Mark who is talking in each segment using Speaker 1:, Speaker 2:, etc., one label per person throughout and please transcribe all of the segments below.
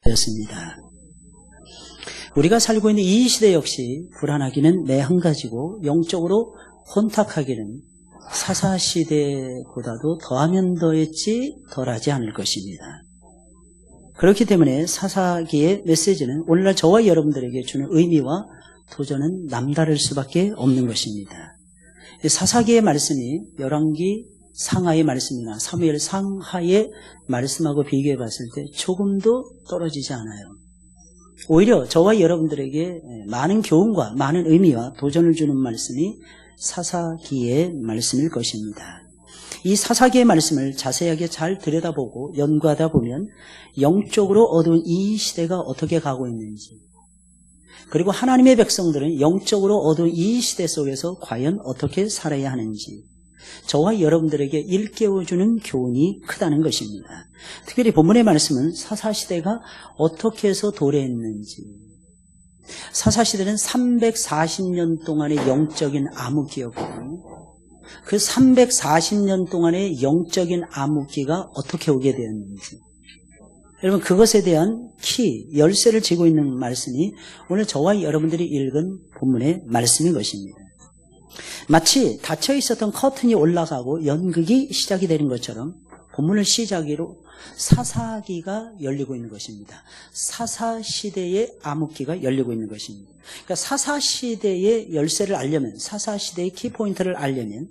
Speaker 1: 되었습니다. 우리가 살고 있는 이 시대 역시 불안하기는 매 한 가지고 영적으로 혼탁하기는 사사시대보다도 더하면 더했지 덜하지 않을 것입니다. 그렇기 때문에 사사기의 메시지는 오늘날 저와 여러분들에게 주는 의미와 도전은 남다를 수밖에 없는 것입니다. 사사기의 말씀이 열왕기 상하의 말씀이나 사무엘 상하의 말씀하고 비교해 봤을 때 조금도 떨어지지 않아요. 오히려 저와 여러분들에게 많은 교훈과 많은 의미와 도전을 주는 말씀이 사사기의 말씀일 것입니다. 이 사사기의 말씀을 자세하게 잘 들여다보고 연구하다 보면 영적으로 어두운 이 시대가 어떻게 가고 있는지, 그리고 하나님의 백성들은 영적으로 어두운 이 시대 속에서 과연 어떻게 살아야 하는지 저와 여러분들에게 일깨워주는 교훈이 크다는 것입니다. 특별히 본문의 말씀은 사사시대가 어떻게 해서 도래했는지, 사사시대는 340년 동안의 영적인 암흑기였고 그 340년 동안의 영적인 암흑기가 어떻게 오게 되었는지, 여러분 그것에 대한 키, 열쇠를 쥐고 있는 말씀이 오늘 저와 여러분들이 읽은 본문의 말씀인 것입니다. 마치 닫혀 있었던 커튼이 올라가고 연극이 시작이 되는 것처럼 본문을 시작으로 사사기가 열리고 있는 것입니다. 사사시대의 암흑기가 열리고 있는 것입니다. 그러니까 사사시대의 열쇠를 알려면, 사사시대의 키포인트를 알려면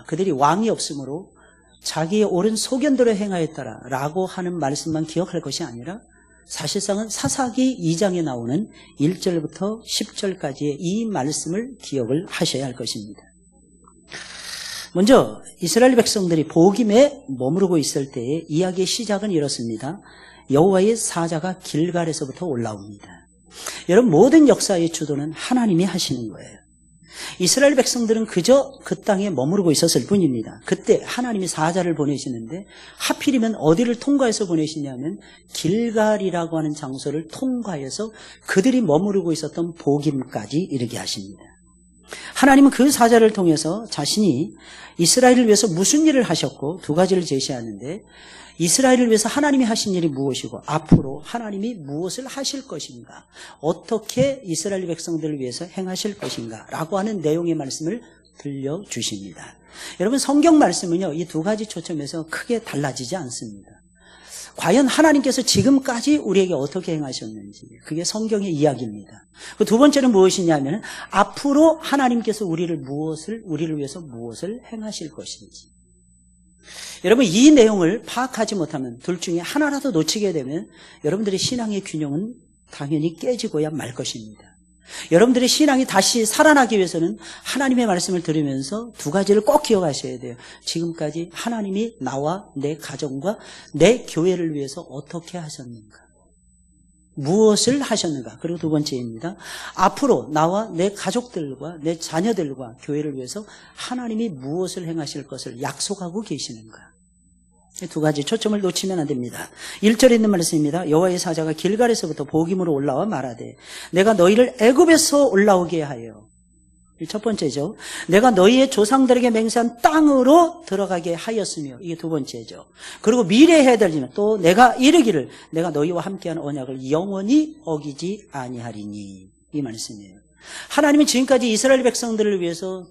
Speaker 1: 그들이 왕이 없으므로 자기의 옳은 소견대로 행하였더라 라고 하는 말씀만 기억할 것이 아니라 사실상은 사사기 2장에 나오는 1절부터 10절까지의 이 말씀을 기억을 하셔야 할 것입니다. 먼저 이스라엘 백성들이 보김에 머무르고 있을 때의 이야기의 시작은 이렇습니다. 여호와의 사자가 길갈에서부터 올라옵니다. 여러분 모든 역사의 주도는 하나님이 하시는 거예요. 이스라엘 백성들은 그저 그 땅에 머무르고 있었을 뿐입니다. 그때 하나님이 사자를 보내시는데 하필이면 어디를 통과해서 보내시냐면 길갈이라고 하는 장소를 통과해서 그들이 머무르고 있었던 보김까지 이르게 하십니다. 하나님은 그 사자를 통해서 자신이 이스라엘을 위해서 무슨 일을 하셨고 두 가지를 제시하는데, 이스라엘을 위해서 하나님이 하신 일이 무엇이고 앞으로 하나님이 무엇을 하실 것인가, 어떻게 이스라엘 백성들을 위해서 행하실 것인가 라고 하는 내용의 말씀을 들려주십니다. 여러분 성경 말씀은요 이 두 가지 초점에서 크게 달라지지 않습니다. 과연 하나님께서 지금까지 우리에게 어떻게 행하셨는지, 그게 성경의 이야기입니다. 그 두 번째는 무엇이냐면 앞으로 하나님께서 우리를 위해서 무엇을 행하실 것인지. 여러분 이 내용을 파악하지 못하면, 둘 중에 하나라도 놓치게 되면 여러분들의 신앙의 균형은 당연히 깨지고야 말 것입니다. 여러분들의 신앙이 다시 살아나기 위해서는 하나님의 말씀을 들으면서 두 가지를 꼭 기억하셔야 돼요. 지금까지 하나님이 나와 내 가정과 내 교회를 위해서 어떻게 하셨는가, 무엇을 하셨는가. 그리고 두 번째입니다. 앞으로 나와 내 가족들과 내 자녀들과 교회를 위해서 하나님이 무엇을 행하실 것을 약속하고 계시는가. 두 가지 초점을 놓치면 안 됩니다. 1절에 있는 말씀입니다. 여호와의 사자가 길갈에서부터 보김으로 올라와 말하되 내가 너희를 애굽에서 올라오게 하여, 첫 번째죠. 내가 너희의 조상들에게 맹세한 땅으로 들어가게 하였으며, 이게 두 번째죠. 그리고 미래에 해달리면 또 내가 이르기를 내가 너희와 함께한 언약을 영원히 어기지 아니하리니, 이 말씀이에요. 하나님은 지금까지 이스라엘 백성들을 위해서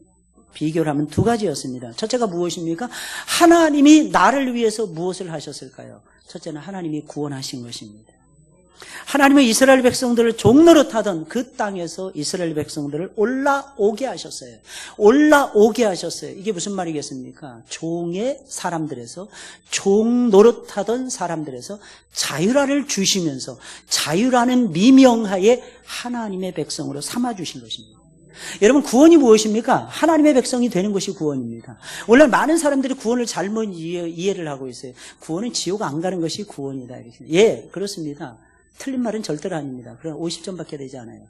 Speaker 1: 비교를 하면 두 가지였습니다. 첫째가 무엇입니까? 하나님이 나를 위해서 무엇을 하셨을까요? 첫째는 하나님이 구원하신 것입니다. 하나님은 이스라엘 백성들을 종노릇하던 그 땅에서 이스라엘 백성들을 올라오게 하셨어요. 올라오게 하셨어요. 이게 무슨 말이겠습니까? 종의 사람들에서, 종노릇하던 사람들에서 자유라를 주시면서 자유라는 미명하에 하나님의 백성으로 삼아주신 것입니다. 여러분 구원이 무엇입니까? 하나님의 백성이 되는 것이 구원입니다. 오늘 많은 사람들이 구원을 잘못 이해를 하고 있어요. 구원은 지옥 안 가는 것이 구원이다. 예, 그렇습니다. 틀린 말은 절대로 아닙니다. 그럼 50점밖에 되지 않아요.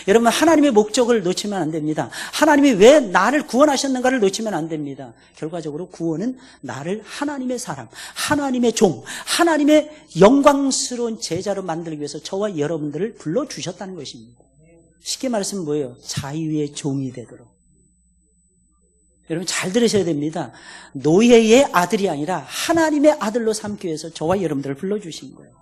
Speaker 1: 여러분 하나님의 목적을 놓치면 안 됩니다. 하나님이 왜 나를 구원하셨는가를 놓치면 안 됩니다. 결과적으로 구원은 나를 하나님의 사람, 하나님의 종, 하나님의 영광스러운 제자로 만들기 위해서 저와 여러분들을 불러주셨다는 것입니다. 쉽게 말하면 뭐예요? 자유의 종이 되도록. 여러분 잘 들으셔야 됩니다. 노예의 아들이 아니라 하나님의 아들로 삼기 위해서 저와 여러분들을 불러주신 거예요.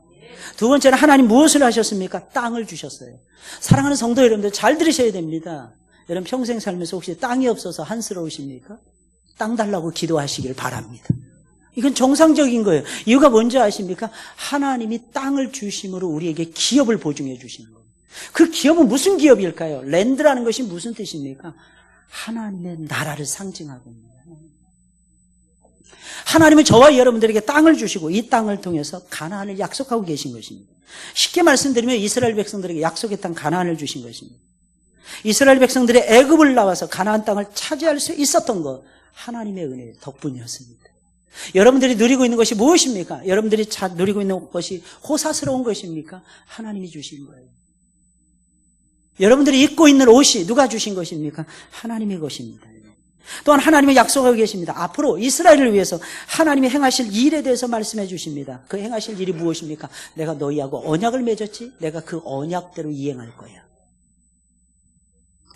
Speaker 1: 두 번째는 하나님 무엇을 하셨습니까? 땅을 주셨어요. 사랑하는 성도 여러분들 잘 들으셔야 됩니다. 여러분 평생 살면서 혹시 땅이 없어서 한스러우십니까? 땅 달라고 기도하시길 바랍니다. 이건 정상적인 거예요. 이유가 뭔지 아십니까? 하나님이 땅을 주심으로 우리에게 기업을 보증해 주시는 거예요. 그 기업은 무슨 기업일까요? 랜드라는 것이 무슨 뜻입니까? 하나님의 나라를 상징하고 있는 거예요. 하나님은 저와 여러분들에게 땅을 주시고 이 땅을 통해서 가나안을 약속하고 계신 것입니다. 쉽게 말씀드리면 이스라엘 백성들에게 약속의 땅 가나안을 주신 것입니다. 이스라엘 백성들이 애굽을 나와서 가나안 땅을 차지할 수 있었던 것, 하나님의 은혜 덕분이었습니다. 여러분들이 누리고 있는 것이 무엇입니까? 여러분들이 누리고 있는 것이 호사스러운 것입니까? 하나님이 주신 거예요. 여러분들이 입고 있는 옷이 누가 주신 것입니까? 하나님의 것입니다. 또한 하나님의 약속하고 계십니다. 앞으로 이스라엘을 위해서 하나님이 행하실 일에 대해서 말씀해 주십니다. 그 행하실 일이 무엇입니까? 내가 너희하고 언약을 맺었지? 내가 그 언약대로 이행할 거야.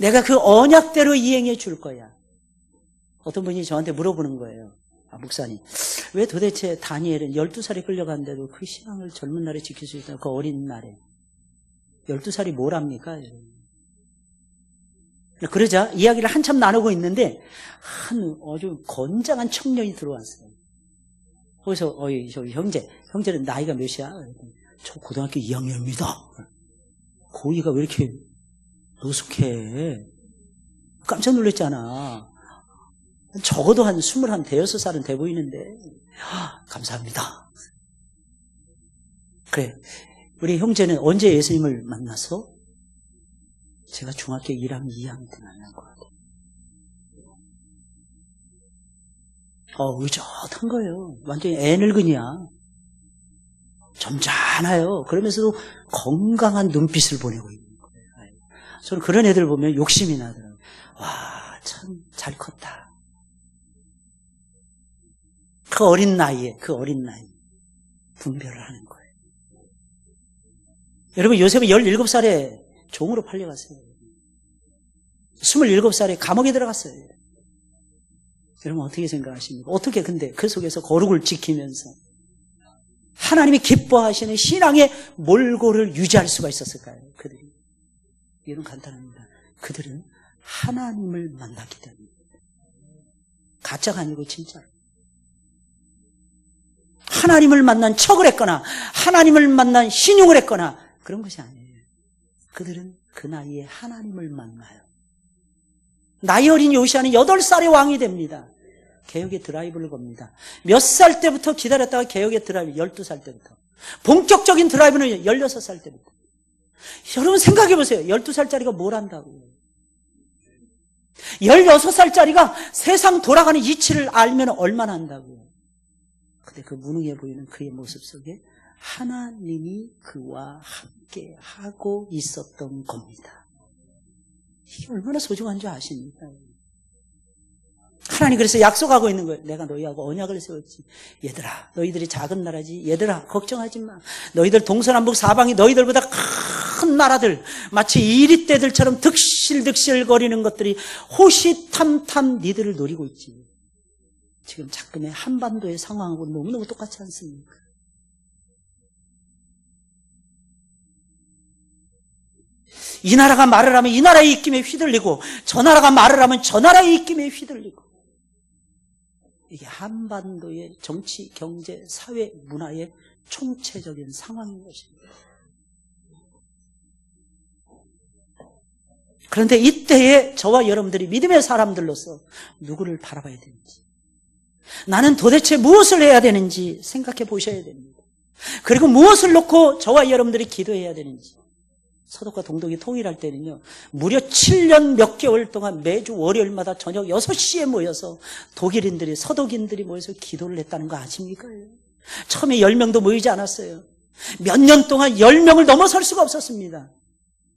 Speaker 1: 내가 그 언약대로 이행해 줄 거야. 어떤 분이 저한테 물어보는 거예요. 목사님, 왜 도대체 다니엘은 12살에 끌려갔는데도 그 신앙을 젊은 날에 지킬 수 있다? 그 어린 날에. 12살이 뭘 합니까? 그러자 이야기를 한참 나누고 있는데 아주 건장한 청년이 들어왔어요. 거기서 저기 형제는 나이가 몇이야? 저 고등학교 2학년입니다. 고이가 왜 이렇게 노숙해? 깜짝 놀랐잖아. 적어도 한 21, 대여섯 살은 돼 보이는데. 감사합니다. 그래, 우리 형제는 언제 예수님을 만나서? 제가 중학교 1학년, 2학년 때 만난 것 같아요. 의젓한 거예요. 완전히 애 늙은이야. 점잖아요. 그러면서도 건강한 눈빛을 보내고 있는 거예요. 저는 그런 애들 보면 욕심이 나더라고요. 와, 참 잘 컸다. 그 어린 나이에 분별을 하는 거예요. 여러분, 요셉은 17살에 종으로 팔려갔어요. 27살에 감옥에 들어갔어요. 여러분 어떻게 생각하십니까? 어떻게 근데 그 속에서 거룩을 지키면서 하나님이 기뻐하시는 신앙의 몰골을 유지할 수가 있었을까요? 그들이. 이유는 간단합니다. 그들은 하나님을 만났기 때문입니다. 가짜가 아니고 진짜로. 하나님을 만난 척을 했거나 하나님을 만난 신용을 했거나 그런 것이 아니에요. 그들은 그 나이에 하나님을 만나요. 나이 어린 요시아는 8살에 왕이 됩니다. 개혁의 드라이브를 겁니다. 몇 살 때부터 기다렸다가 개혁의 드라이브, 12살 때부터. 본격적인 드라이브는 16살 때부터. 여러분 생각해 보세요. 12살짜리가 뭘 한다고요? 16살짜리가 세상 돌아가는 이치를 알면 얼마나 한다고요? 근데 그 무능해 보이는 그의 모습 속에 하나님이 그와 함께 하고 있었던 겁니다. 이게 얼마나 소중한 줄 아십니까? 하나님 그래서 약속하고 있는 거예요. 내가 너희하고 언약을 세웠지. 얘들아, 너희들이 작은 나라지. 얘들아, 걱정하지 마. 너희들 동서남북 사방이 너희들보다 큰 나라들, 마치 이리떼들처럼 득실득실 거리는 것들이 호시탐탐 니들을 노리고 있지. 지금 자금의 한반도의 상황하고 너무너무 똑같지 않습니까? 이 나라가 말을 하면 이 나라의 입김에 휘둘리고 저 나라가 말을 하면 저 나라의 입김에 휘둘리고 이게 한반도의 정치, 경제, 사회, 문화의 총체적인 상황인 것입니다. 그런데 이때에 저와 여러분들이 믿음의 사람들로서 누구를 바라봐야 되는지, 나는 도대체 무엇을 해야 되는지 생각해 보셔야 됩니다. 그리고 무엇을 놓고 저와 여러분들이 기도해야 되는지. 서독과 동독이 통일할 때는요, 무려 7년 몇 개월 동안 매주 월요일마다 저녁 6시에 모여서 독일인들이, 서독인들이 모여서 기도를 했다는 거 아십니까? 처음에 10명도 모이지 않았어요. 몇 년 동안 10명을 넘어설 수가 없었습니다.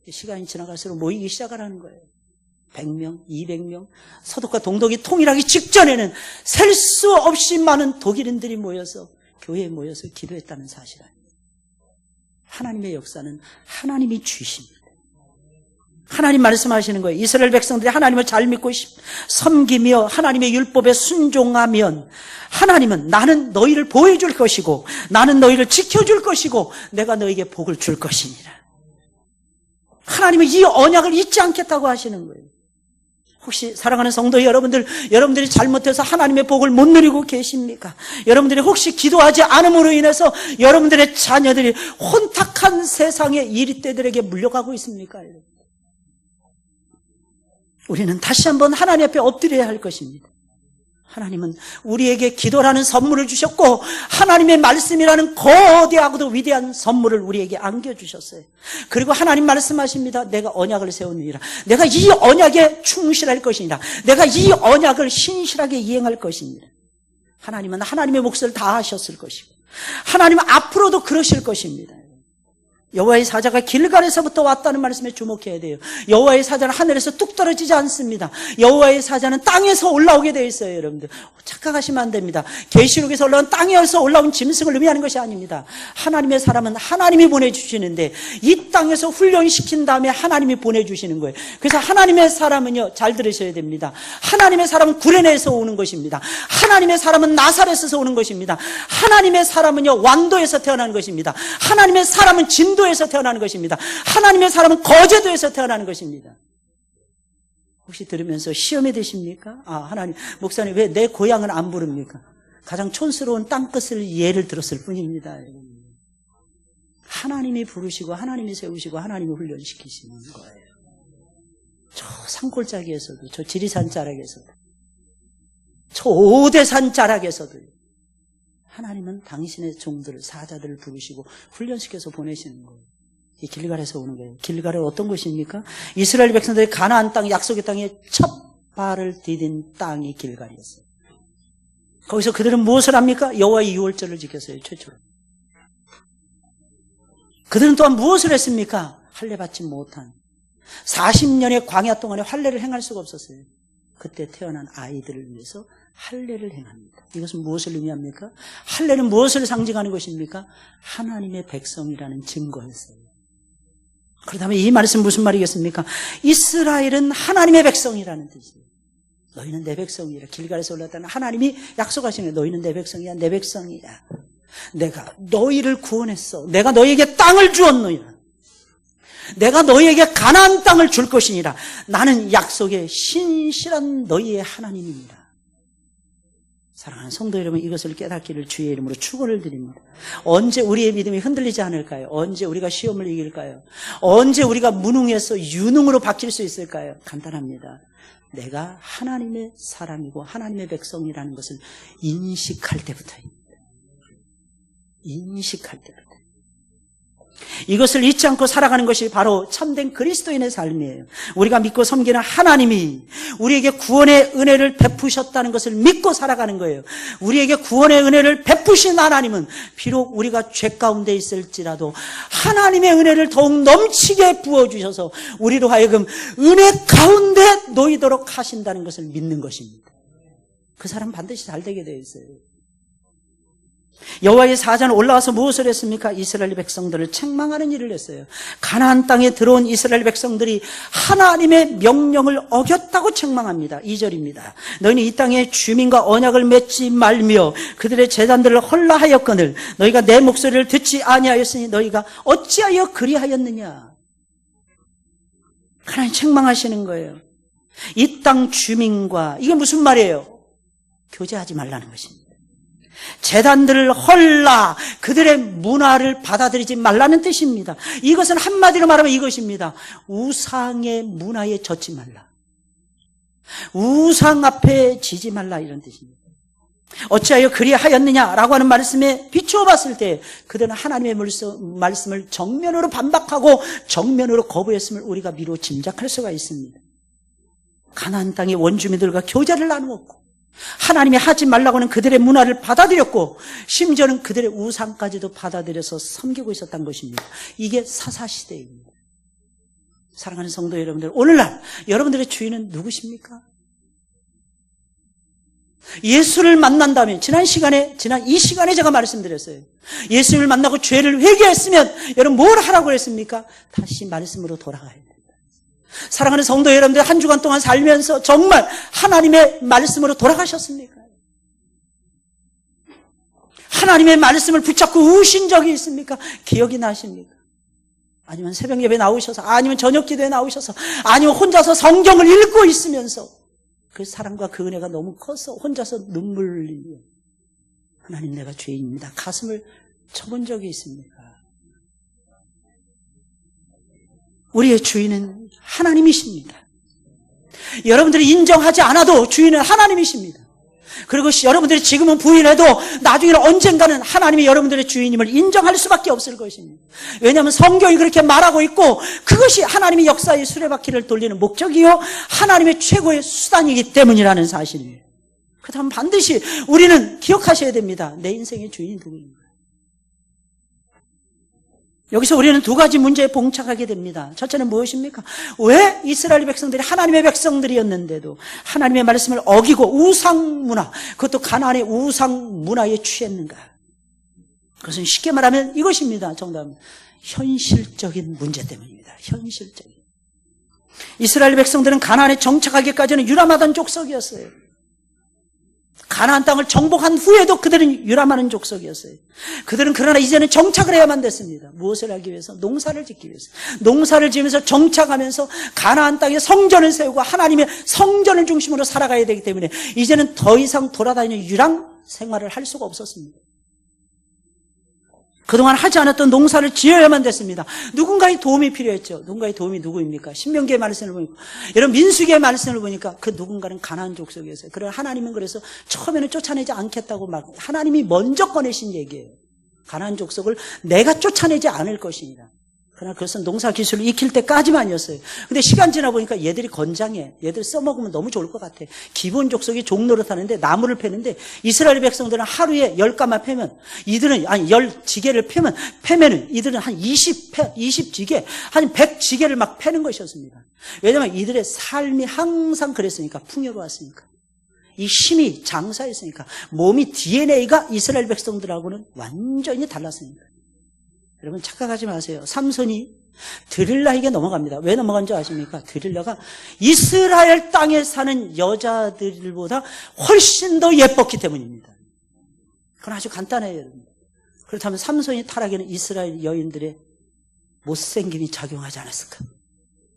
Speaker 1: 시간이 지나갈수록 모이기 시작하라는 거예요. 100명, 200명. 서독과 동독이 통일하기 직전에는 셀 수 없이 많은 독일인들이 모여서 교회에 모여서 기도했다는 사실 아닙니다. 하나님의 역사는 하나님이 주십니다. 하나님 말씀하시는 거예요. 이스라엘 백성들이 하나님을 잘 믿고 섬기며 하나님의 율법에 순종하면 하나님은 나는 너희를 보호해줄 것이고 나는 너희를 지켜줄 것이고 내가 너에게 복을 줄 것이니라. 하나님은 이 언약을 잊지 않겠다고 하시는 거예요. 혹시 사랑하는 성도 여러분들이 잘못해서 하나님의 복을 못 누리고 계십니까? 여러분들이 혹시 기도하지 않음으로 인해서 여러분들의 자녀들이 혼탁한 세상의 이리떼들에게 물려가고 있습니까? 우리는 다시 한번 하나님 앞에 엎드려야 할 것입니다. 하나님은 우리에게 기도라는 선물을 주셨고 하나님의 말씀이라는 거대하고도 위대한 선물을 우리에게 안겨주셨어요. 그리고 하나님 말씀하십니다. 내가 언약을 세우느니라. 내가 이 언약에 충실할 것이니라. 내가 이 언약을 신실하게 이행할 것이니라. 하나님은 하나님의 몫을 다 하셨을 것이고 하나님은 앞으로도 그러실 것입니다. 여호와의 사자가 길갈에서부터 왔다는 말씀에 주목해야 돼요. 여호와의 사자는 하늘에서 뚝 떨어지지 않습니다. 여호와의 사자는 땅에서 올라오게 되어 있어요. 여러분들 착각하시면 안 됩니다. 계시록에서 올라온 땅에서 올라온 짐승을 의미하는 것이 아닙니다. 하나님의 사람은 하나님이 보내주시는데 이 땅에서 훈련시킨 다음에 하나님이 보내주시는 거예요. 그래서 하나님의 사람은요, 잘 들으셔야 됩니다. 하나님의 사람은 구레네에서 오는 것입니다. 하나님의 사람은 나사렛에서 오는 것입니다. 하나님의 사람은요, 완도에서 태어나는 것입니다. 하나님의 사람은 진도에서 태어나는 것입니다. 하나님의 사람은 거제도에서 태어나는 것입니다. 혹시 들으면서 시험에 드십니까? 하나님, 목사님 왜 내 고향을 안 부릅니까? 가장 촌스러운 땅끝을 예를 들었을 뿐입니다. 하나님이 부르시고 하나님이 세우시고 하나님이 훈련시키시는 거예요. 저 산골짜기에서도, 저 지리산 자락에서도, 저 오대산 자락에서도 하나님은 당신의 종들을, 사자들을 부르시고 훈련시켜서 보내시는 거예요. 이 길갈에서 오는 거예요. 길갈은 어떤 곳입니까? 이스라엘 백성들이 가나안 땅, 약속의 땅에 첫 발을 디딘 땅이 길갈이었어요. 거기서 그들은 무엇을 합니까? 여호와의 유월절을 지켰어요. 최초로. 그들은 또한 무엇을 했습니까? 할례 받지 못한 40년의 광야 동안에 할례를 행할 수가 없었어요. 그때 태어난 아이들을 위해서 할례를 행합니다. 이것은 무엇을 의미합니까? 할례는 무엇을 상징하는 것입니까? 하나님의 백성이라는 증거였어요. 그렇다면 이 말씀 무슨 말이겠습니까? 이스라엘은 하나님의 백성이라는 뜻이에요. 너희는 내 백성이라. 길갈에서 올랐다는 하나님이 약속하시는 거예요. 너희는 내 백성이야, 내 백성이야. 내가 너희를 구원했어. 내가 너희에게 땅을 주었노니라. 내가 너희에게 가나안 땅을 줄 것이니라. 나는 약속의 신실한 너희의 하나님입니다. 사랑하는 성도 여러분, 이것을 깨닫기를 주의 이름으로 축원을 드립니다. 언제 우리의 믿음이 흔들리지 않을까요? 언제 우리가 시험을 이길까요? 언제 우리가 무능해서 유능으로 바뀔 수 있을까요? 간단합니다. 내가 하나님의 사람이고 하나님의 백성이라는 것을 인식할 때부터입니다. 인식할 때부터. 이것을 잊지 않고 살아가는 것이 바로 참된 그리스도인의 삶이에요. 우리가 믿고 섬기는 하나님이 우리에게 구원의 은혜를 베푸셨다는 것을 믿고 살아가는 거예요. 우리에게 구원의 은혜를 베푸신 하나님은 비록 우리가 죄 가운데 있을지라도 하나님의 은혜를 더욱 넘치게 부어주셔서 우리로 하여금 은혜 가운데 놓이도록 하신다는 것을 믿는 것입니다. 그 사람 반드시 잘 되게 되어 있어요. 여호와의 사자는 올라와서 무엇을 했습니까? 이스라엘 백성들을 책망하는 일을 했어요. 가나안 땅에 들어온 이스라엘 백성들이 하나님의 명령을 어겼다고 책망합니다. 2절입니다. 너희는 이 땅의 주민과 언약을 맺지 말며 그들의 제단들을 헐라하였거늘 너희가 내 목소리를 듣지 아니하였으니 너희가 어찌하여 그리하였느냐. 하나님 책망하시는 거예요. 이 땅 주민과, 이게 무슨 말이에요? 교제하지 말라는 것입니다. 제단들을 헐라, 그들의 문화를 받아들이지 말라는 뜻입니다. 이것은 한마디로 말하면 이것입니다. 우상의 문화에 젖지 말라. 우상 앞에 지지 말라, 이런 뜻입니다. 어찌하여 그리하였느냐라고 하는 말씀에 비추어 봤을 때 그들은 하나님의 말씀을 정면으로 반박하고 정면으로 거부했음을 우리가 미루어 짐작할 수가 있습니다. 가나안 땅의 원주민들과 교제를 나누었고 하나님이 하지 말라고 하는 그들의 문화를 받아들였고 심지어는 그들의 우상까지도 받아들여서 섬기고 있었던 것입니다. 이게 사사시대입니다. 사랑하는 성도 여러분들, 오늘날 여러분들의 주인은 누구십니까? 예수를 만난다면 지난 이 시간에 제가 말씀드렸어요. 예수를 만나고 죄를 회개했으면 여러분 뭘 하라고 했습니까? 다시 말씀으로 돌아가야 됩니다. 사랑하는 성도 여러분들, 한 주간 동안 살면서 정말 하나님의 말씀으로 돌아가셨습니까? 하나님의 말씀을 붙잡고 우신 적이 있습니까? 기억이 나십니까? 아니면 새벽 예배 나오셔서, 아니면 저녁 기도에 나오셔서, 아니면 혼자서 성경을 읽고 있으면서 그 사랑과 그 은혜가 너무 커서 혼자서 눈물을 흘리며 하나님, 내가 죄인입니다, 가슴을 쳐본 적이 있습니까? 우리의 주인은 하나님이십니다. 여러분들이 인정하지 않아도 주인은 하나님이십니다. 그리고 여러분들이 지금은 부인해도 나중에는 언젠가는 하나님이 여러분들의 주인임을 인정할 수밖에 없을 것입니다. 왜냐하면 성경이 그렇게 말하고 있고 그것이 하나님의 역사의 수레바퀴를 돌리는 목적이요 하나님의 최고의 수단이기 때문이라는 사실입니다. 그렇다면 반드시 우리는 기억하셔야 됩니다. 내 인생의 주인이 누구인가. 여기서 우리는 두 가지 문제에 봉착하게 됩니다. 첫째는 무엇입니까? 왜 이스라엘 백성들이 하나님의 백성들이었는데도 하나님의 말씀을 어기고 우상문화, 그것도 가나안의 우상문화에 취했는가? 그것은 쉽게 말하면 이것입니다. 정답은 현실적인 문제 때문입니다. 현실적인. 이스라엘 백성들은 가나안에 정착하기까지는 유람하던 족속이었어요. 가나안 땅을 정복한 후에도 그들은 유람하는 족속이었어요. 그들은 그러나 이제는 정착을 해야만 됐습니다. 무엇을 하기 위해서? 농사를 짓기 위해서. 농사를 지으면서 정착하면서 가나안 땅에 성전을 세우고 하나님의 성전을 중심으로 살아가야 되기 때문에 이제는 더 이상 돌아다니는 유랑 생활을 할 수가 없었습니다. 그동안 하지 않았던 농사를 지어야만 됐습니다. 누군가의 도움이 필요했죠. 누군가의 도움이 누구입니까? 신명기의 말씀을 보니까, 여러분 민수기의 말씀을 보니까 그 누군가는 가나안 족속이었어요. 그러나 하나님은 그래서 처음에는 쫓아내지 않겠다고 막 하나님이 먼저 꺼내신 얘기예요. 가나안 족속을 내가 쫓아내지 않을 것입니다. 그러나 그것은 농사 기술을 익힐 때까지만이었어요. 근데 시간 지나 보니까 얘들이 건장해. 얘들 써먹으면 너무 좋을 것 같아. 기본 족속이 종로를 타는데 나무를 패는데 이스라엘 백성들은 하루에 10가마 패면 이들은 10지게를 패면은 이들은 한 20지게, 한 100지게를 막 패는 것이었습니다. 왜냐하면 이들의 삶이 항상 그랬으니까, 풍요로웠으니까. 이 힘이 장사했으니까, 몸이 DNA가 이스라엘 백성들하고는 완전히 달랐으니까. 여러분 착각하지 마세요. 삼손이 드릴라에게 넘어갑니다. 왜 넘어간 줄 아십니까? 드릴라가 이스라엘 땅에 사는 여자들보다 훨씬 더 예뻤기 때문입니다. 그건 아주 간단해요, 여러분. 그렇다면 삼손이 타락에는 이스라엘 여인들의 못생김이 작용하지 않았을까?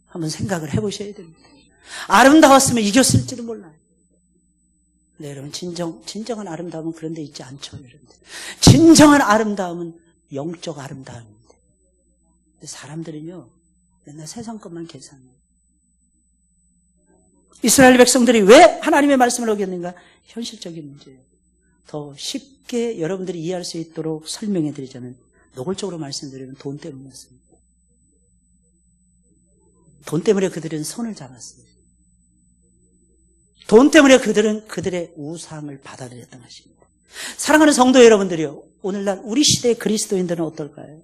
Speaker 1: 한번 생각을 해보셔야 됩니다. 아름다웠으면 이겼을지도 몰라요. 네, 여러분, 진정한 아름다움은 그런 데 있지 않죠, 여러분. 진정한 아름다움은 영적 아름다움입니다. 근데 사람들은요, 맨날 세상 것만 계산해요. 이스라엘 백성들이 왜 하나님의 말씀을 어겼는가? 현실적인 문제예요. 더 쉽게 여러분들이 이해할 수 있도록 설명해 드리자면, 노골적으로 말씀드리면 돈 때문이었습니다. 돈 때문에 그들은 손을 잡았어요. 돈 때문에 그들은 그들의 우상을 받아들였던 것입니다. 사랑하는 성도 여러분들이요, 오늘날 우리 시대의 그리스도인들은 어떨까요?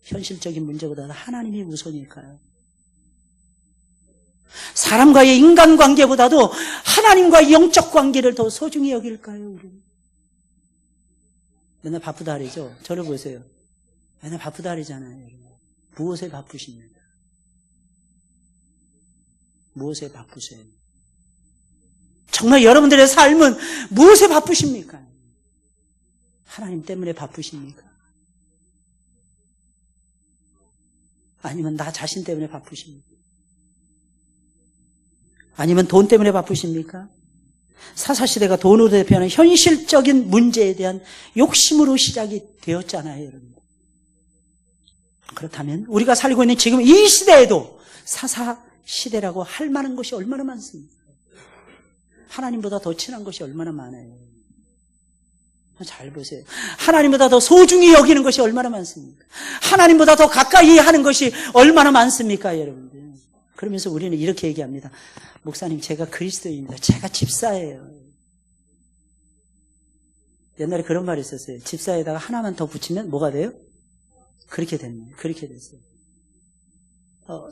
Speaker 1: 현실적인 문제보다는 하나님이 우선일까요? 사람과의 인간관계보다도 하나님과의 영적 관계를 더 소중히 여길까요? 우리는? 맨날 바쁘다 그러죠? 저를 보세요. 맨날 바쁘다 그러잖아요. 무엇에 바쁘십니까? 무엇에 바쁘세요? 정말 여러분들의 삶은 무엇에 바쁘십니까? 하나님 때문에 바쁘십니까? 아니면 나 자신 때문에 바쁘십니까? 아니면 돈 때문에 바쁘십니까? 사사시대가 돈으로 대표하는 현실적인 문제에 대한 욕심으로 시작이 되었잖아요, 여러분. 그렇다면 우리가 살고 있는 지금 이 시대에도 사사시대라고 할 만한 것이 얼마나 많습니까? 하나님보다 더 친한 것이 얼마나 많아요. 잘 보세요. 하나님보다 더 소중히 여기는 것이 얼마나 많습니까? 하나님보다 더 가까이 하는 것이 얼마나 많습니까, 여러분들? 그러면서 우리는 이렇게 얘기합니다. 목사님, 제가 그리스도인입니다. 제가 집사예요. 옛날에 그런 말이 있었어요. 집사에다가 하나만 더 붙이면 뭐가 돼요? 그렇게 됐네. 그렇게 됐어요.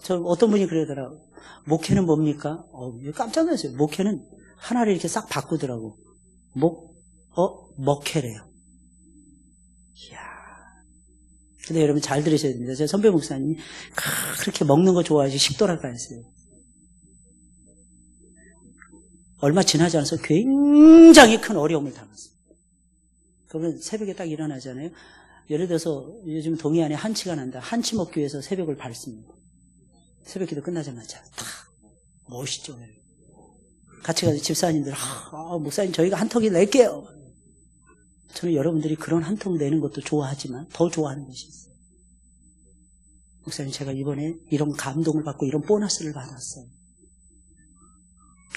Speaker 1: 저 어떤 분이 그러더라고요. 목회는 뭡니까? 깜짝 놀랐어요. 목회는 하나를 이렇게 싹 바꾸더라고. 먹회래요. 이야, 근데 여러분 잘 들으셔야 됩니다. 제 선배 목사님이 그렇게 먹는 거 좋아하시 식도락가 했어요. 얼마 지나지 않아서 굉장히 큰 어려움을 당했어요. 그러면 새벽에 딱 일어나잖아요. 예를 들어서 요즘 동해 안에 한치가 난다. 한치 먹기 위해서 새벽을 밟습니다. 새벽 기도 끝나자마자 탁 멋있죠. 같이 가서 집사님들 목사님 저희가 한턱이 낼게요. 저는 여러분들이 그런 한턱 내는 것도 좋아하지만 더 좋아하는 것이 있어요. 목사님 제가 이번에 이런 감동을 받고 이런 보너스를 받았어요.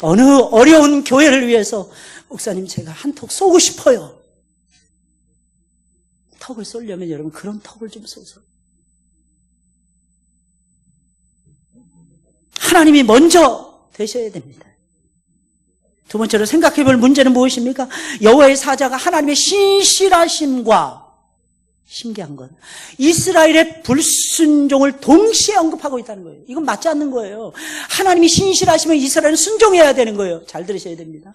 Speaker 1: 어느 어려운 교회를 위해서 목사님 제가 한턱 쏘고 싶어요. 턱을 쏘려면 여러분 그런 턱을 좀 쏘세요. 하나님이 먼저 되셔야 됩니다. 두 번째로 생각해 볼 문제는 무엇입니까? 여호와의 사자가 하나님의 신실하심과 신기한 건 이스라엘의 불순종을 동시에 언급하고 있다는 거예요. 이건 맞지 않는 거예요. 하나님이 신실하시면 이스라엘은 순종해야 되는 거예요. 잘 들으셔야 됩니다.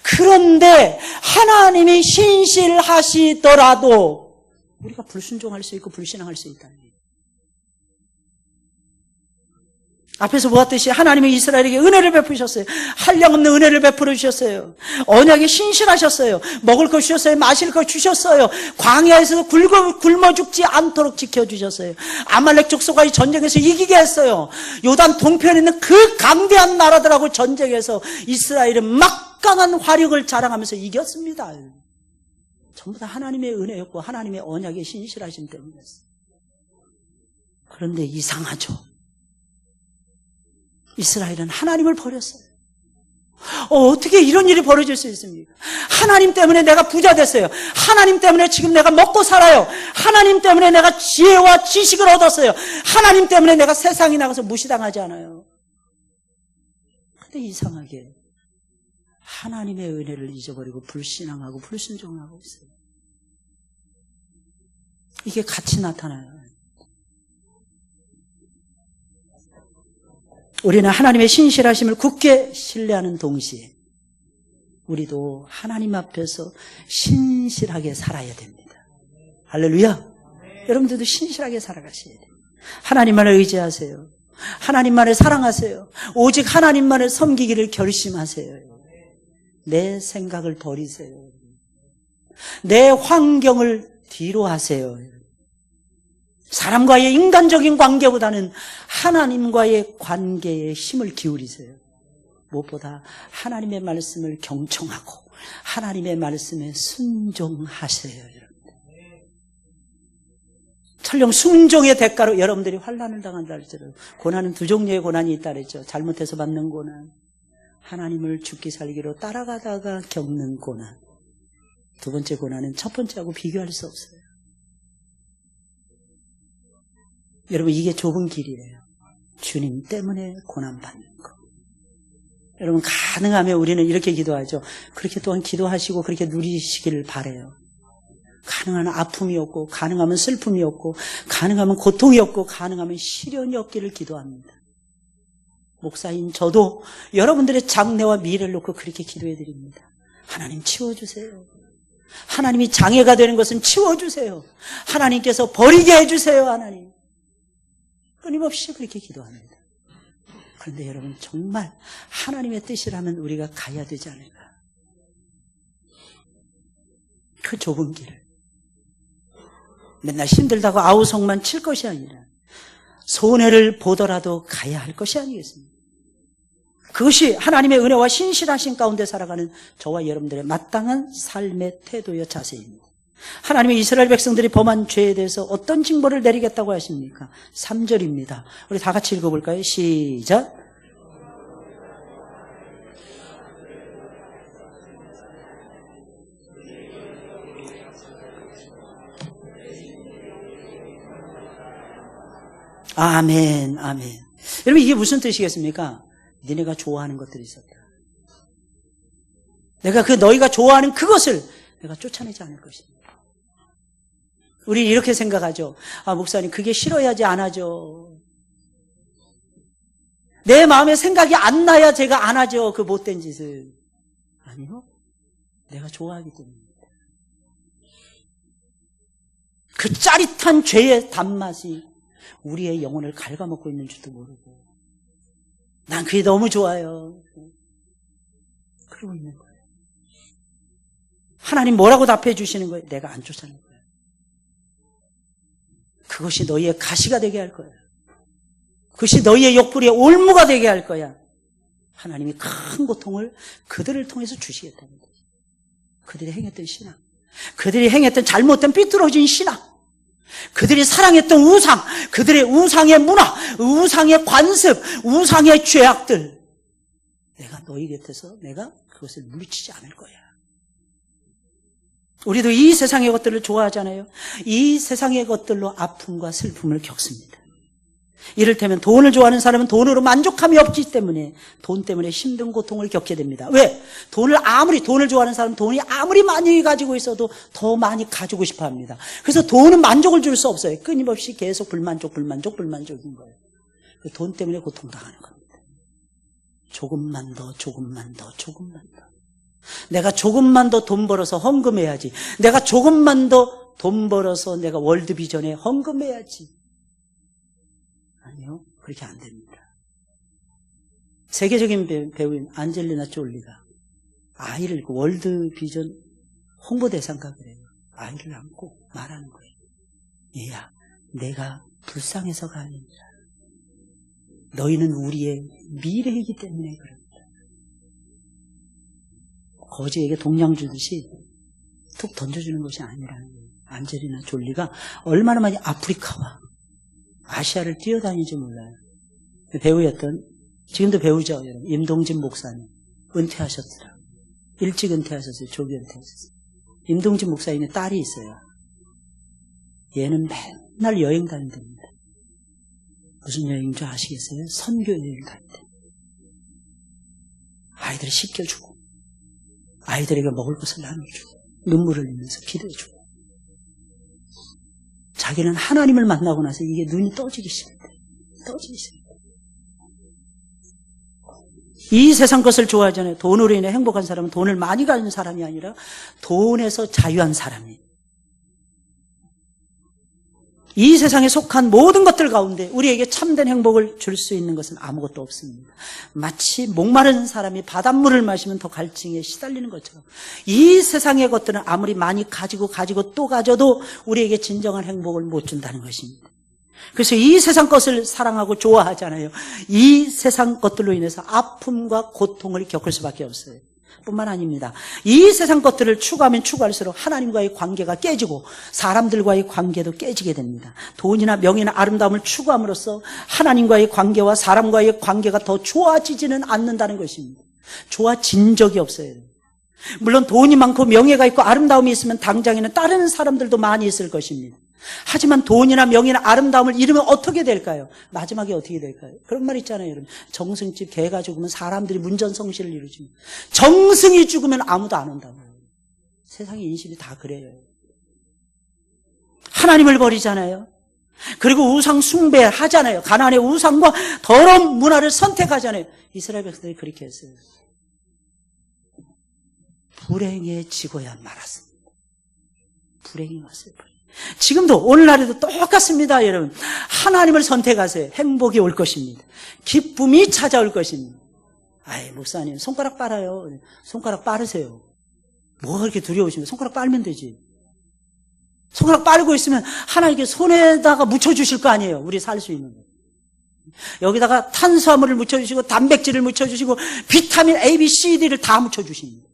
Speaker 1: 그런데 하나님이 신실하시더라도 우리가 불순종할 수 있고 불신앙할 수 있다는 거예요. 앞에서 보았듯이 하나님이 이스라엘에게 은혜를 베푸셨어요. 한량없는 은혜를 베풀어 주셨어요. 언약에 신실하셨어요. 먹을 것 주셨어요. 마실 것 주셨어요. 광야에서도 굶어 죽지 않도록 지켜주셨어요. 아말렉 족속과의 전쟁에서 이기게 했어요. 요단 동편에 있는 그 강대한 나라들하고 전쟁에서 이스라엘은 막강한 화력을 자랑하면서 이겼습니다. 전부 다 하나님의 은혜였고 하나님의 언약의 신실하심 때문이었어요. 그런데 이상하죠. 이스라엘은 하나님을 버렸어요. 어떻게 이런 일이 벌어질 수 있습니까? 하나님 때문에 내가 부자 됐어요. 하나님 때문에 지금 내가 먹고 살아요. 하나님 때문에 내가 지혜와 지식을 얻었어요. 하나님 때문에 내가 세상에 나가서 무시당하지 않아요. 근데 이상하게 하나님의 은혜를 잊어버리고 불신앙하고 불순종하고 있어요. 이게 같이 나타나요. 우리는 하나님의 신실하심을 굳게 신뢰하는 동시에 우리도 하나님 앞에서 신실하게 살아야 됩니다. 할렐루야. 여러분들도 신실하게 살아가셔야 돼요. 하나님만을 의지하세요. 하나님만을 사랑하세요. 오직 하나님만을 섬기기를 결심하세요. 내 생각을 버리세요. 내 환경을 뒤로 하세요. 사람과의 인간적인 관계보다는 하나님과의 관계에 힘을 기울이세요. 무엇보다 하나님의 말씀을 경청하고 하나님의 말씀에 순종하세요. 설령 순종의 대가로 여러분들이 환난을 당한다 할지라도 고난은 두 종류의 고난이 있다 그랬죠. 잘못해서 받는 고난, 하나님을 죽기 살기로 따라가다가 겪는 고난. 두 번째 고난은 첫 번째하고 비교할 수 없어요. 여러분 이게 좁은 길이에요. 주님 때문에 고난받는 거. 여러분 가능하면 우리는 이렇게 기도하죠. 그렇게 또한 기도하시고 그렇게 누리시기를 바라요. 가능한 아픔이 없고 가능하면 슬픔이 없고 가능하면 고통이 없고 가능하면 시련이 없기를 기도합니다. 목사인 저도 여러분들의 장래와 미래를 놓고 그렇게 기도해 드립니다. 하나님 치워주세요. 하나님이 장애가 되는 것은 치워주세요. 하나님께서 버리게 해주세요. 하나님. 끊임없이 그렇게 기도합니다. 그런데 여러분 정말 하나님의 뜻이라면 우리가 가야 되지 않을까. 그 좁은 길을 맨날 힘들다고 아우성만 칠 것이 아니라 손해를 보더라도 가야 할 것이 아니겠습니까? 그것이 하나님의 은혜와 신실하신 가운데 살아가는 저와 여러분들의 마땅한 삶의 태도여 자세입니다. 하나님의 이스라엘 백성들이 범한 죄에 대해서 어떤 징벌을 내리겠다고 하십니까? 3절입니다. 우리 다 같이 읽어볼까요? 시작. 아멘, 아멘. 여러분 이게 무슨 뜻이겠습니까? 니네가 좋아하는 것들이 있었다. 내가 너희가 좋아하는 그것을 내가 쫓아내지 않을 것입니다. 우리 이렇게 생각하죠. 아, 목사님 그게 싫어야지 안 하죠. 내 마음에 생각이 안 나야 제가 안 하죠. 그 못된 짓을. 아니요. 내가 좋아하기 때문입니다. 그 짜릿한 죄의 단맛이 우리의 영혼을 갉아먹고 있는 줄도 모르고 난 그게 너무 좋아요. 그러고 있는 거예요. 하나님 뭐라고 답해 주시는 거예요? 내가 안 쫓아낼 거야. 그것이 너희의 가시가 되게 할 거야. 그것이 너희의 옆구리에 올무가 되게 할 거야. 하나님이 큰 고통을 그들을 통해서 주시겠다는 거죠. 그들이 행했던 신앙, 그들이 행했던 잘못된 삐뚤어진 신앙, 그들이 사랑했던 우상, 그들의 우상의 문화, 우상의 관습, 우상의 죄악들, 내가 너희 곁에서 내가 그것을 물리치지 않을 거야. 우리도 이 세상의 것들을 좋아하잖아요. 이 세상의 것들로 아픔과 슬픔을 겪습니다. 이를테면 돈을 좋아하는 사람은 돈으로 만족함이 없기 때문에 돈 때문에 힘든 고통을 겪게 됩니다. 왜? 돈을 좋아하는 사람은 돈이 아무리 많이 가지고 있어도 더 많이 가지고 싶어 합니다. 그래서 돈은 만족을 줄 수 없어요. 끊임없이 계속 불만족인 거예요. 돈 때문에 고통당하는 겁니다. 조금만 더. 내가 조금만 더 돈 벌어서 헌금해야지. 내가 조금만 더 돈 벌어서 내가 월드비전에 헌금해야지. 아니요, 그렇게 안 됩니다. 세계적인 배우인 안젤리나 졸리가 아이를 월드비전 홍보대상가 그래요. 아이를 안고 말하는 거예요. 얘야, 내가 불쌍해서가 아니라 너희는 우리의 미래이기 때문에 그런다. 거지에게 동양 주듯이 툭 던져주는 것이 아니라는 거예요. 안젤리나 졸리가 얼마나 많이 아프리카와 아시아를 뛰어다니는지 몰라요. 배우였던, 지금도 배우죠, 여러분. 임동진 목사님. 은퇴하셨더라. 일찍 은퇴하셨어요. 조기 은퇴하셨어요. 임동진 목사님의 딸이 있어요. 얘는 맨날 여행 다닌답니다. 무슨 여행인 줄 아시겠어요? 선교 여행 다닌다. 아이들을 씻겨주고, 아이들에게 먹을 것을 나눠주고, 눈물을 흘리면서 기도해주고. 자기는 하나님을 만나고 나서 이게 눈이 떠지기 시작해요. 이 세상 것을 좋아하잖아요. 돈으로 인해 행복한 사람은 돈을 많이 가진 사람이 아니라 돈에서 자유한 사람이에요. 이 세상에 속한 모든 것들 가운데 우리에게 참된 행복을 줄 수 있는 것은 아무것도 없습니다. 마치 목마른 사람이 바닷물을 마시면 더 갈증에 시달리는 것처럼 이 세상의 것들은 아무리 많이 가지고 또 가져도 우리에게 진정한 행복을 못 준다는 것입니다. 그래서 이 세상 것을 사랑하고 좋아하잖아요. 이 세상 것들로 인해서 아픔과 고통을 겪을 수밖에 없어요. 뿐만 아닙니다. 이 세상 것들을 추구하면 추구할수록 하나님과의 관계가 깨지고 사람들과의 관계도 깨지게 됩니다. 돈이나 명예나 아름다움을 추구함으로써 하나님과의 관계와 사람과의 관계가 더 좋아지지는 않는다는 것입니다. 좋아진 적이 없어요. 물론 돈이 많고 명예가 있고 아름다움이 있으면 당장에는 따르는 사람들도 많이 있을 것입니다. 하지만 돈이나 명예나 아름다움을 잃으면 어떻게 될까요? 마지막에 어떻게 될까요? 그런 말 있잖아요, 여러분. 정승집 개가 죽으면 사람들이 문전성시를 이루지. 정승이 죽으면 아무도 안 온다고요. 세상의 인식이 다 그래요. 하나님을 버리잖아요. 그리고 우상 숭배하잖아요. 가나안의 우상과 더러운 문화를 선택하잖아요. 이스라엘 백성들이 그렇게 했어요. 불행해지고야 말았습니다. 불행이 왔어요. 지금도 오늘날에도 똑같습니다, 여러분. 하나님을 선택하세요. 행복이 올 것입니다. 기쁨이 찾아올 것입니다. 아이, 목사님 손가락 빨아요. 손가락 빠르세요. 뭐가 그렇게 두려우십니까? 손가락 빨면 되지. 손가락 빨고 있으면 하나님께 손에다가 묻혀주실 거 아니에요. 우리 살 수 있는 거. 여기다가 탄수화물을 묻혀주시고 단백질을 묻혀주시고 비타민 A, B, C, D를 다 묻혀주십니다.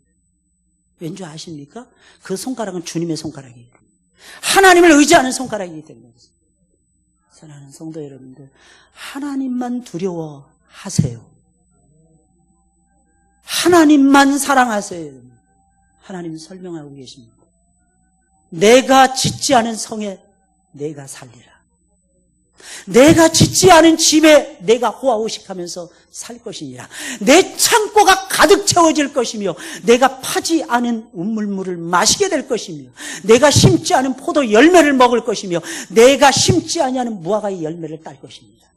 Speaker 1: 왠지 아십니까? 그 손가락은 주님의 손가락이에요. 하나님을 의지하는 손가락이기 때문에. 사랑하는 성도 여러분들, 하나님만 두려워하세요. 하나님만 사랑하세요. 하나님은 설명하고 계십니다. 내가 짓지 않은 성에 내가 살리라. 내가 짓지 않은 집에 내가 호화호식하면서 살 것이니라. 내 창고가 가득 채워질 것이며 내가 파지 않은 우물물을 마시게 될 것이며 내가 심지 않은 포도 열매를 먹을 것이며 내가 심지 아니하는 무화과의 열매를 딸 것입니다.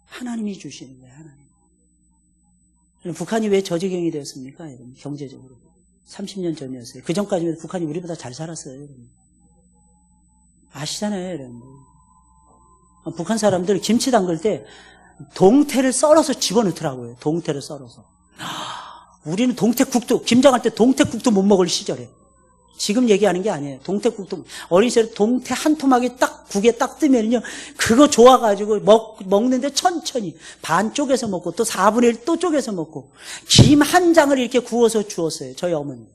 Speaker 1: 하나님이 주시는 거예요. 하나님. 북한이 왜 저지경이 되었습니까? 여러분, 경제적으로 30년 전이었어요. 그 전까지는 북한이 우리보다 잘 살았어요. 여러분. 아시잖아요, 여러분. 북한 사람들 김치 담글 때 동태를 썰어서 집어넣더라고요. 동태를 썰어서. 우리는 동태국도, 김장할 때 동태국도 못 먹을 시절에. 지금 얘기하는 게 아니에요. 동태국도, 어린 시절에 동태 한 토막이 딱, 국에 딱 뜨면요. 그거 좋아가지고 먹는데 천천히. 반 쪼개서 먹고, 또 4분의 1 또 쪼개서 먹고. 김 한 장을 이렇게 구워서 주었어요. 저희 어머니.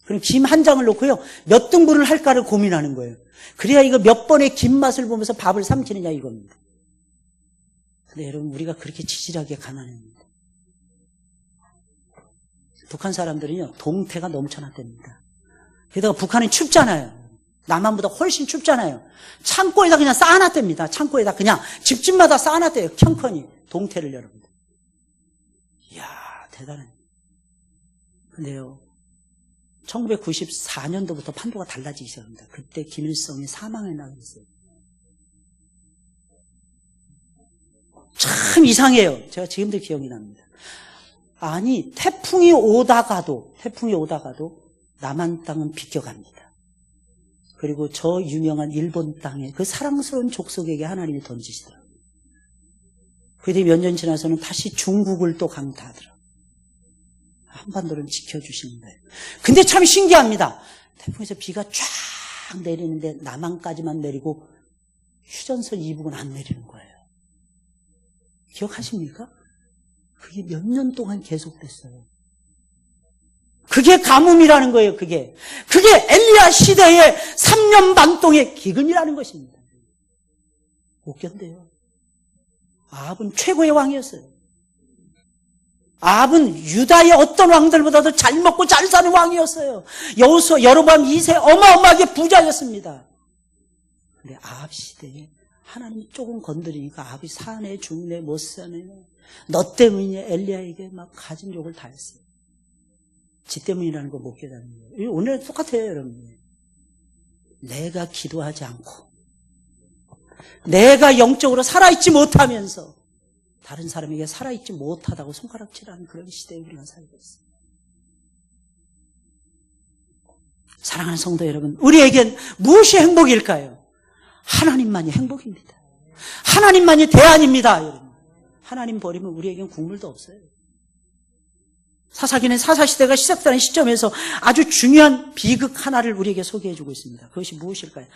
Speaker 1: 그럼 김 한 장을 놓고요. 몇 등분을 할까를 고민하는 거예요. 그래야 이거 몇 번의 김 맛을 보면서 밥을 삼키느냐 이겁니다. 근데 여러분, 우리가 그렇게 지질하게 가난합니다. 북한 사람들은요, 동태가 넘쳐났답니다. 게다가 북한은 춥잖아요. 남한보다 훨씬 춥잖아요. 창고에다 그냥 쌓아놨답니다. 창고에다 그냥 집집마다 쌓아놨대요. 켠컨이 동태를 여러분들. 이야, 대단해. 근데요, 1994년도부터 판도가 달라지기 시작합니다. 그때 김일성이 사망해 나갔어요. 참 이상해요. 제가 지금도 기억이 납니다. 아니, 태풍이 오다가도 남한 땅은 비껴갑니다. 그리고 저 유명한 일본 땅에 그 사랑스러운 족속에게 하나님이 던지시더라고요. 그뒤 몇 년 지나서는 다시 중국을 또 강타하더라고요. 한반도를 지켜주시는 거예요. 근데 참 신기합니다. 태풍에서 비가 쫙 내리는데 남한까지만 내리고 휴전선 이북은 안 내리는 거예요. 기억하십니까? 그게 몇 년 동안 계속됐어요. 그게 가뭄이라는 거예요. 그게 엘리야 시대의 3년 반 동의 기근이라는 것입니다. 못 견뎌요. 아합은 최고의 왕이었어요. 아합은 유다의 어떤 왕들보다도 잘 먹고 잘 사는 왕이었어요. 여호수아 여로보암 2세 어마어마하게 부자였습니다. 근데 아합 시대에 하나님이 조금 건드리니까 아합이 사네 죽네 못 사네. 너 때문이냐 엘리야에게 막 가진 욕을 다 했어요. 지 때문이라는 거 못 깨닫는 거예요. 오늘 똑같아요, 여러분. 내가 기도하지 않고 내가 영적으로 살아있지 못하면서 다른 사람에게 살아있지 못하다고 손가락질하는 그런 시대에 우리가 살고 있어요. 사랑하는 성도 여러분, 우리에겐 무엇이 행복일까요? 하나님만이 행복입니다. 하나님만이 대안입니다. 여러분. 하나님 버리면 우리에겐 국물도 없어요. 사사기는 사사시대가 시작되는 시점에서 아주 중요한 비극 하나를 우리에게 소개해주고 있습니다. 그것이 무엇일까요?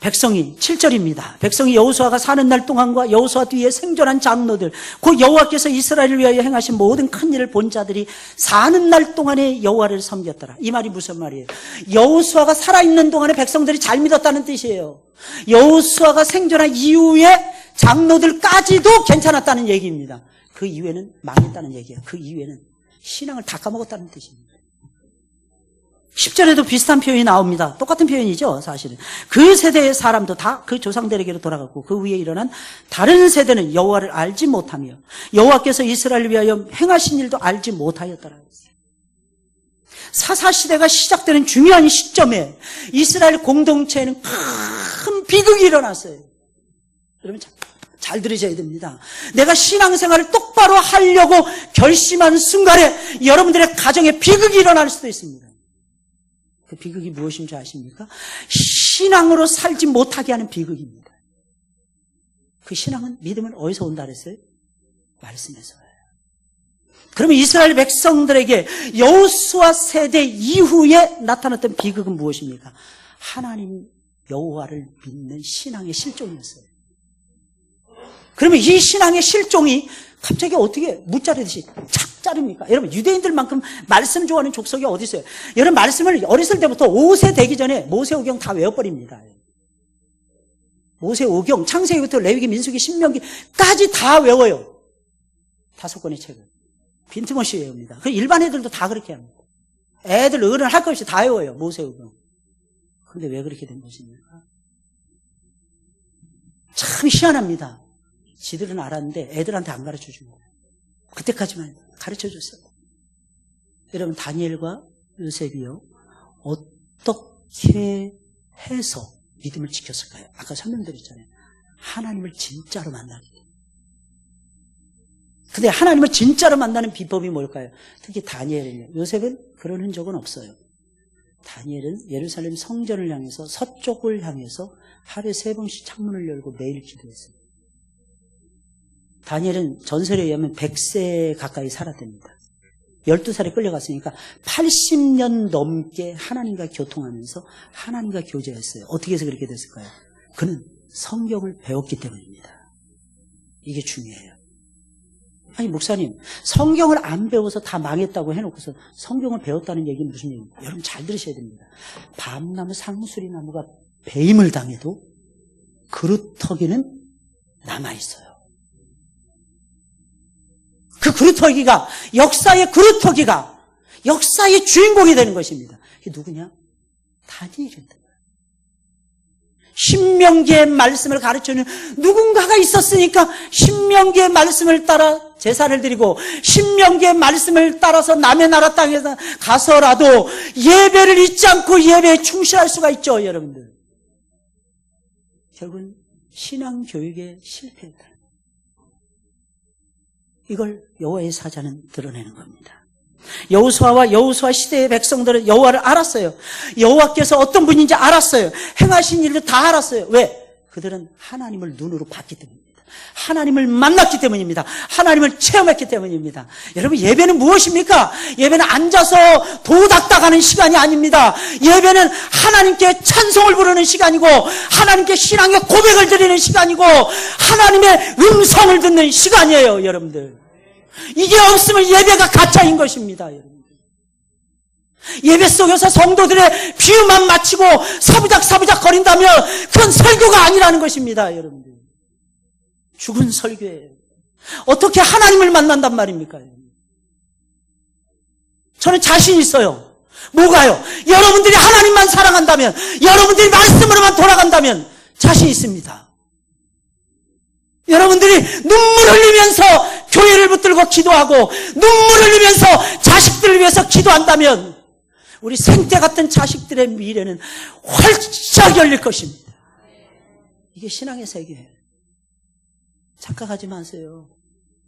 Speaker 1: 백성이 7절입니다. 백성이 여호수아가 사는 날 동안과 여호수아 뒤에 생존한 장로들, 곧 여호와께서 이스라엘을 위하여 행하신 모든 큰 일을 본 자들이 사는 날 동안에 여호와를 섬겼더라. 이 말이 무슨 말이에요? 여호수아가 살아있는 동안에 백성들이 잘 믿었다는 뜻이에요. 여호수아가 생존한 이후에 장로들까지도 괜찮았다는 얘기입니다. 그 이후에는 망했다는 얘기예요. 그 이후에는 신앙을 다 까먹었다는 뜻입니다. 10절에도 비슷한 표현이 나옵니다. 똑같은 표현이죠, 사실은. 그 세대의 사람도 다 그 조상들에게로 돌아갔고 그 위에 일어난 다른 세대는 여호와를 알지 못하며 여호와께서 이스라엘을 위하여 행하신 일도 알지 못하였더라. 사사시대가 시작되는 중요한 시점에 이스라엘 공동체에는 큰 비극이 일어났어요. 여러분 잘 들으셔야 됩니다. 내가 신앙생활을 똑바로 하려고 결심한 순간에 여러분들의 가정에 비극이 일어날 수도 있습니다. 그 비극이 무엇인지 아십니까? 신앙으로 살지 못하게 하는 비극입니다. 그 신앙은, 믿음은 어디서 온다 그랬어요? 말씀에서 와요. 그러면 이스라엘 백성들에게 여호수아 세대 이후에 나타났던 비극은 무엇입니까? 하나님 여호와를 믿는 신앙의 실종이었어요. 그러면 이 신앙의 실종이 갑자기 어떻게 무자르듯이 착 자릅니까? 여러분, 유대인들만큼 말씀 좋아하는 족속이 어디 있어요? 여러분, 말씀을 어렸을 때부터 5세 되기 전에 모세오경 다 외워버립니다. 모세오경, 창세기부터 레위기, 민수기, 신명기까지 다 외워요. 5권의 책을. 빈틈없이 외웁니다. 그 일반 애들도 다 그렇게 합니다. 애들 어른 할 것 없이 다 외워요. 모세오경. 그런데 왜 그렇게 된 것입니까? 참 희한합니다. 지들은 알았는데 애들한테 안 가르쳐준 거예요. 그때까지만 가르쳐줬어요. 여러분, 다니엘과 요셉이요, 어떻게 해서 믿음을 지켰을까요? 아까 설명드렸잖아요. 하나님을 진짜로 만나는 거예요. 근데 하나님을 진짜로 만나는 비법이 뭘까요? 특히 다니엘은요. 요셉은 그런 흔적은 없어요. 다니엘은 예루살렘 성전을 향해서 서쪽을 향해서 하루에 3번씩 창문을 열고 매일 기도했어요. 다니엘은 전설에 의하면 100세 가까이 살았답니다. 12살에 끌려갔으니까 80년 넘게 하나님과 교통하면서 하나님과 교제했어요. 어떻게 해서 그렇게 됐을까요? 그는 성경을 배웠기 때문입니다. 이게 중요해요. 아니 목사님, 성경을 안 배워서 다 망했다고 해놓고서 성경을 배웠다는 얘기는 무슨 얘기입니까? 여러분 잘 들으셔야 됩니다. 밤나무 상수리나무가 배임을 당해도 그루터기는 남아있어요. 그 그루터기가, 역사의 그루터기가 역사의 주인공이 되는 것입니다. 이게 누구냐? 다니엘입니다. 신명기의 말씀을 가르쳐주는 누군가가 있었으니까 신명기의 말씀을 따라 제사를 드리고 신명기의 말씀을 따라서 남의 나라 땅에 가서라도 예배를 잊지 않고 예배에 충실할 수가 있죠, 여러분들. 결국은 신앙교육에 실패했다. 이걸 여호와의 사자는 드러내는 겁니다. 여호수아와 여호수아 시대의 백성들은 여호와를 알았어요. 여호와께서 어떤 분인지 알았어요. 행하신 일도 다 알았어요. 왜? 그들은 하나님을 눈으로 봤기 때문입니다. 하나님을 만났기 때문입니다. 하나님을 체험했기 때문입니다. 여러분, 예배는 무엇입니까? 예배는 앉아서 도 닦아가는 시간이 아닙니다. 예배는 하나님께 찬송을 부르는 시간이고 하나님께 신앙의 고백을 드리는 시간이고 하나님의 음성을 듣는 시간이에요, 여러분들. 이게 없으면 예배가 가짜인 것입니다, 여러분들. 예배 속에서 성도들의 비유만 마치고 사부작 거린다면 그건 설교가 아니라는 것입니다, 여러분들. 죽은 설교예요. 어떻게 하나님을 만난단 말입니까? 저는 자신 있어요. 뭐가요? 여러분들이 하나님만 사랑한다면, 여러분들이 말씀으로만 돌아간다면 자신 있습니다. 여러분들이 눈물 흘리면서 교회를 붙들고 기도하고 눈물 흘리면서 자식들을 위해서 기도한다면 우리 생태 같은 자식들의 미래는 활짝 열릴 것입니다. 이게 신앙의 세계예요. 착각하지 마세요.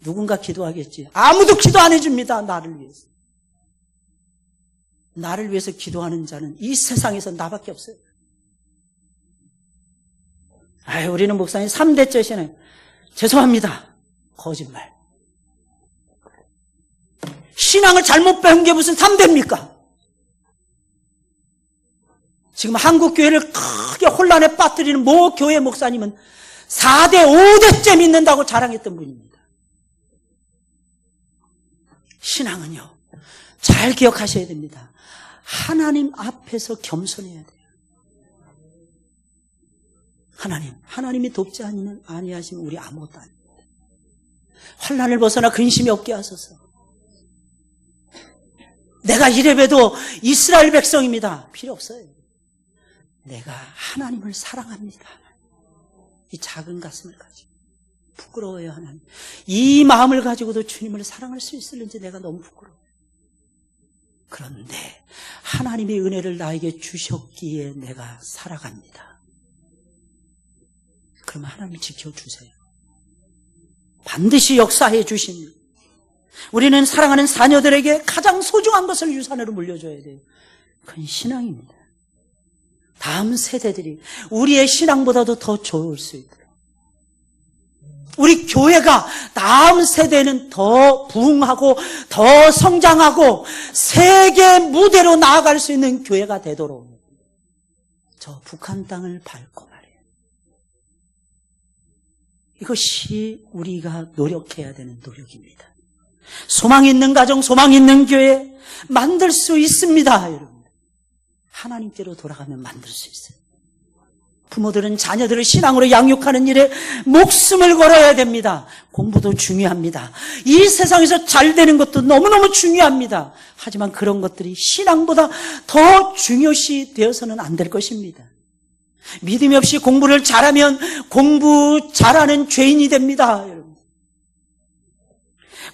Speaker 1: 누군가 기도하겠지. 아무도 기도 안 해줍니다. 나를 위해서. 나를 위해서 기도하는 자는 이 세상에서 나밖에 없어요. 우리는 목사님 3대째 신앙. 죄송합니다. 거짓말. 신앙을 잘못 배운 게 무슨 3대입니까? 지금 한국교회를 크게 혼란에 빠뜨리는 모 교회 목사님은 4대, 5대째 믿는다고 자랑했던 분입니다. 신앙은요, 잘 기억하셔야 됩니다. 하나님 앞에서 겸손해야 돼요. 하나님이 돕지 아니하시면 우리 아무것도 아닙니다. 환난을 벗어나 근심이 없게 하소서. 내가 이래봬도 이스라엘 백성입니다. 필요 없어요. 내가 하나님을 사랑합니다. 이 작은 가슴을 가지고 부끄러워요, 하나님. 이 마음을 가지고도 주님을 사랑할 수 있을는지 내가 너무 부끄러워요. 그런데 하나님의 은혜를 나에게 주셨기에 내가 살아갑니다. 그럼 하나님 지켜주세요. 반드시 역사해 주십니다. 우리는 사랑하는 자녀들에게 가장 소중한 것을 유산으로 물려줘야 돼요. 그건 신앙입니다. 다음 세대들이 우리의 신앙보다도 더 좋을 수 있도록, 우리 교회가 다음 세대는 더 부흥하고 더 성장하고 세계 무대로 나아갈 수 있는 교회가 되도록 저 북한 땅을 밟고 말이에요. 이것이 우리가 노력해야 되는 노력입니다. 소망 있는 가정, 소망 있는 교회 만들 수 있습니다, 여러분. 하나님께로 돌아가면 만들 수 있어요. 부모들은 자녀들을 신앙으로 양육하는 일에 목숨을 걸어야 됩니다. 공부도 중요합니다. 이 세상에서 잘 되는 것도 너무너무 중요합니다. 하지만 그런 것들이 신앙보다 더 중요시 되어서는 안 될 것입니다. 믿음이 없이 공부를 잘하면 공부 잘하는 죄인이 됩니다, 여러분.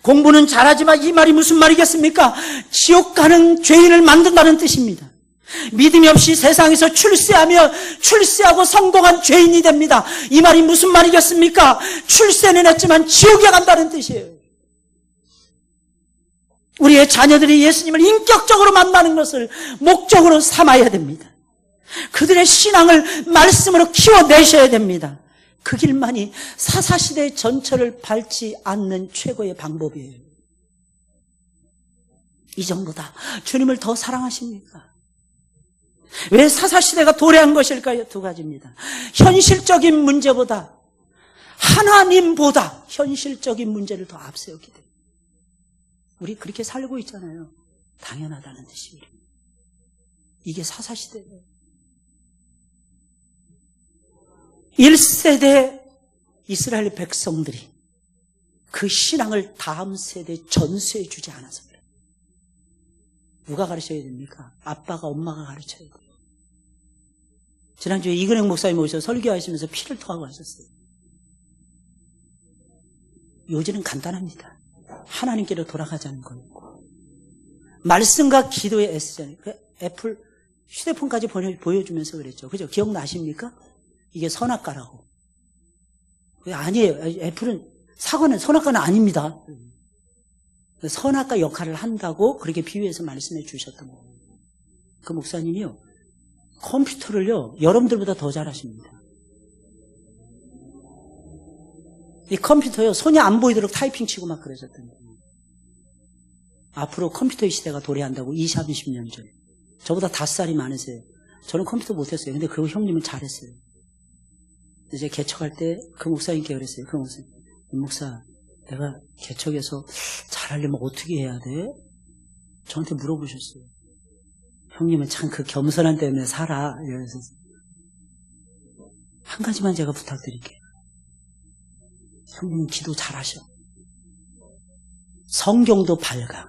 Speaker 1: 공부는 잘하지만 이 말이 무슨 말이겠습니까? 지옥 가는 죄인을 만든다는 뜻입니다. 믿음이 없이 세상에서 출세하고 성공한 죄인이 됩니다. 이 말이 무슨 말이겠습니까? 출세는 했지만 지옥에 간다는 뜻이에요. 우리의 자녀들이 예수님을 인격적으로 만나는 것을 목적으로 삼아야 됩니다. 그들의 신앙을 말씀으로 키워내셔야 됩니다. 그 길만이 사사시대의 전철을 밟지 않는 최고의 방법이에요. 이전보다 주님을 더 사랑하십니까? 왜 사사시대가 도래한 것일까요? 두 가지입니다. 현실적인 문제보다 하나님보다 현실적인 문제를 더 앞세우게 돼요. 우리 그렇게 살고 있잖아요. 당연하다는 듯이. 이게 사사시대예요. 1세대 이스라엘 백성들이 그 신앙을 다음 세대에 전수해 주지 않아서 그래요. 누가 가르쳐야 됩니까? 아빠가 엄마가 가르쳐야 돼요. 지난주에 이근행 목사님 오셔서 설교하시면서 피를 토하고 하셨어요. 요지는 간단합니다. 하나님께로 돌아가자는 거였고 말씀과 기도에 애쓰자는 그 애플 휴대폰까지 보여주면서 그랬죠. 그죠? 기억나십니까? 이게 선악과라고. 아니에요. 애플은 사과는 선악과는 아닙니다. 선악과 역할을 한다고 그렇게 비유해서 말씀해 주셨던 거예요. 그 목사님이요. 컴퓨터를요. 여러분들보다 더 잘하십니다. 이 컴퓨터요. 손이 안 보이도록 타이핑 치고 막 그러셨던 거예요. 앞으로 컴퓨터의 시대가 도래한다고 20, 30년 전에. 저보다 5살이 많으세요. 저는 컴퓨터 못했어요. 근데 그 형님은 잘했어요. 이제 개척할 때 그 목사님께 그랬어요. 그 목사님, 목사, 내가 개척해서 잘하려면 어떻게 해야 돼? 저한테 물어보셨어요. 형님은 참 그 겸손한 때문에 살아. 이러면서 한 가지만 제가 부탁드릴게요. 형님 기도 잘하셔. 성경도 밝아.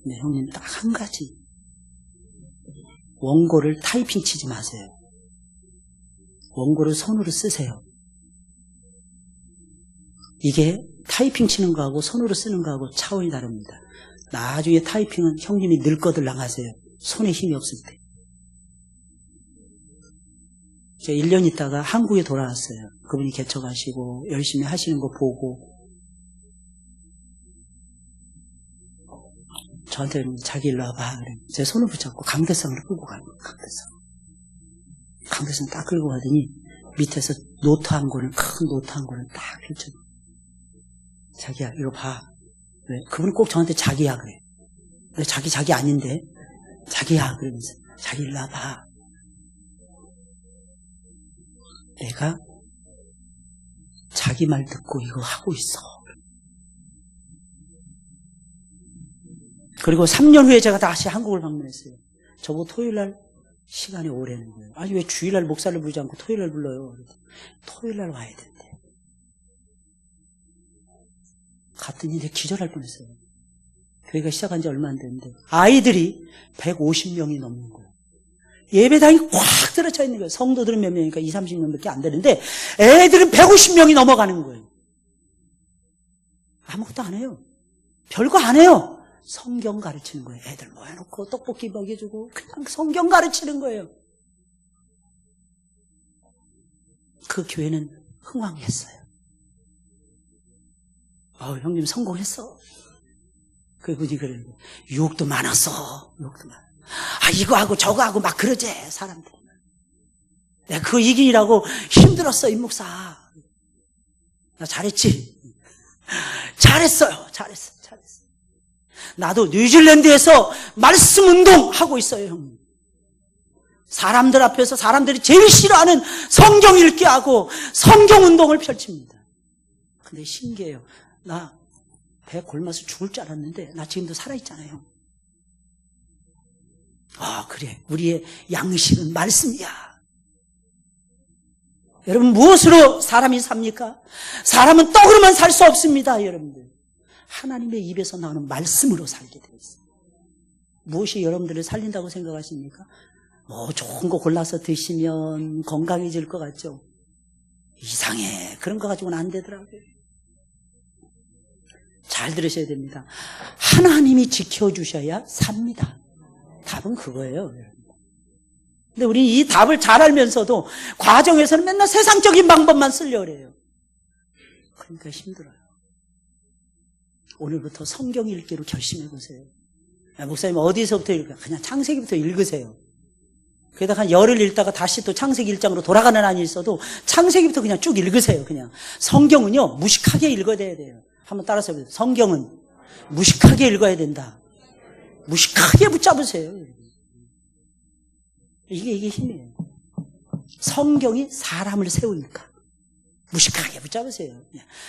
Speaker 1: 네, 형님 딱 한 가지. 원고를 타이핑 치지 마세요. 원고를 손으로 쓰세요. 이게 타이핑 치는 거하고 손으로 쓰는 거하고 차원이 다릅니다. 나중에 타이핑은 형님이 늙거들랑 하세요. 손에 힘이 없을 때. 제가 1년 있다가 한국에 돌아왔어요. 그분이 개척하시고 열심히 하시는 거 보고 저한테 자기 일로 와봐. 제 손을 붙잡고 강대상으로 끌고 가는 거예요. 강대상 딱 끌고 가더니 밑에서 노트 한 권을, 큰 노트 한 권을 딱 펼쳐. 자기야 이거 봐. 왜? 그분은 꼭 저한테 자기야 그래. 근데 자기 아닌데 자기야 그러면서 자기 일로 와봐. 내가 자기 말 듣고 이거 하고 있어. 그리고 3년 후에 제가 다시 한국을 방문했어요. 저보고 토요일날 시간이 오래는 거예요. 아니 왜 주일날 목사를 부르지 않고 토요일날 불러요? 토요일날 와야 된대. 갔더니 이제 기절할 뻔했어요. 교회가 시작한 지 얼마 안 됐는데 아이들이 150명이 넘는 거예요. 예배당이 꽉 들어차 있는 거예요. 성도들은 몇 명이니까 20, 30명밖에 안 되는데 애들은 150명이 넘어가는 거예요. 아무것도 안 해요. 별거 안 해요. 성경 가르치는 거예요. 애들 모여놓고 떡볶이 먹여주고 그냥 성경 가르치는 거예요. 그 교회는 흥왕했어요. 형님 성공했어. 그분이 그러는 거예요. 유혹도 많았어. 유혹도 많아. 이거 하고 저거 하고 막 그러지 사람들이. 내가 그거 이기라고 힘들었어 임목사. 나 잘했지. 잘했어요. 잘했어. 나도 뉴질랜드에서 말씀 운동 하고 있어요, 형님. 사람들 앞에서 사람들이 제일 싫어하는 성경 읽기 하고 성경 운동을 펼칩니다. 근데 신기해요. 나 배 골마서 죽을 줄 알았는데 나 지금도 살아있잖아요. 그래. 우리의 양식은 말씀이야. 여러분 무엇으로 사람이 삽니까? 사람은 떡으로만 살 수 없습니다, 여러분들. 하나님의 입에서 나오는 말씀으로 살게 되어 있어요. 무엇이 여러분들을 살린다고 생각하십니까? 좋은 거 골라서 드시면 건강해질 것 같죠? 이상해. 그런 거 가지고는 안 되더라고요. 잘 들으셔야 됩니다. 하나님이 지켜주셔야 삽니다. 답은 그거예요. 근데 우리는 이 답을 잘 알면서도 과정에서는 맨날 세상적인 방법만 쓰려고 해요. 그러니까 힘들어요. 오늘부터 성경 읽기로 결심해 보세요. 목사님 어디서부터 읽을까? 그냥 창세기부터 읽으세요. 그러다가 한 열흘 읽다가 다시 또 창세기 1장으로 돌아가는 한이 있어도 창세기부터 그냥 쭉 읽으세요. 그냥 성경은요 무식하게 읽어야 돼요. 한번 따라서 해보세요. 성경은 무식하게 읽어야 된다. 무식하게 붙잡으세요. 이게 힘이에요. 성경이 사람을 세우니까 무식하게 붙잡으세요.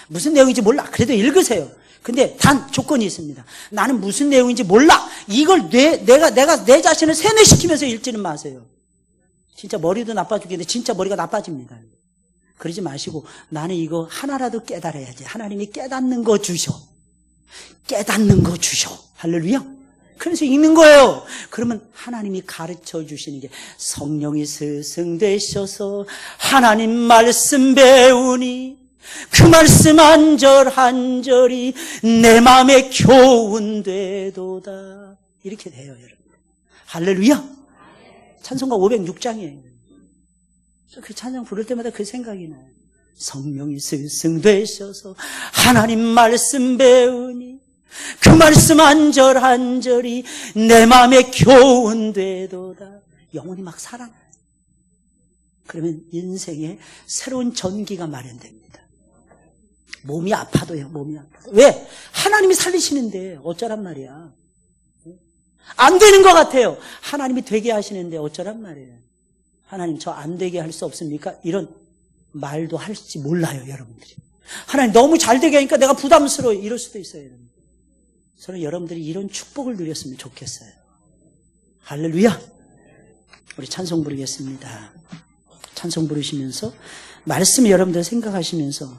Speaker 1: 무슨 내용인지 몰라. 그래도 읽으세요. 근데 단 조건이 있습니다. 나는 무슨 내용인지 몰라. 이걸 내가 내 자신을 세뇌시키면서 읽지는 마세요. 진짜 머리도 나빠 죽겠는데 진짜 머리가 나빠집니다. 그러지 마시고 나는 이거 하나라도 깨달아야지. 하나님이 깨닫는 거 주셔. 깨닫는 거 주셔. 할렐루야. 그래서 읽는 거예요. 그러면 하나님이 가르쳐 주시는 게 성령이 스승되셔서 하나님 말씀 배우니 그 말씀 한 절 한 절이 내 마음에 교훈되도다. 이렇게 돼요, 여러분. 할렐루야. 찬송가 506장이에요. 그 찬송 부를 때마다 그 생각이 나요. 성령이 스승되셔서 하나님 말씀 배우니 그 말씀 한 절 한 절이 내 마음에 교훈되도다. 영혼이 막 살아나요. 그러면 인생에 새로운 전기가 마련됩니다. 몸이 아파도요. 몸이 아파도. 왜? 하나님이 살리시는데 어쩌란 말이야. 안 되는 것 같아요. 하나님이 되게 하시는데 어쩌란 말이에요. 하나님 저 안 되게 할 수 없습니까? 이런 말도 할지 몰라요, 여러분들이. 하나님 너무 잘 되게 하니까 내가 부담스러워. 이럴 수도 있어요, 여러분. 저는 여러분들이 이런 축복을 누렸으면 좋겠어요. 할렐루야. 우리 찬송 부르겠습니다. 찬송 부르시면서 말씀 여러분들 생각하시면서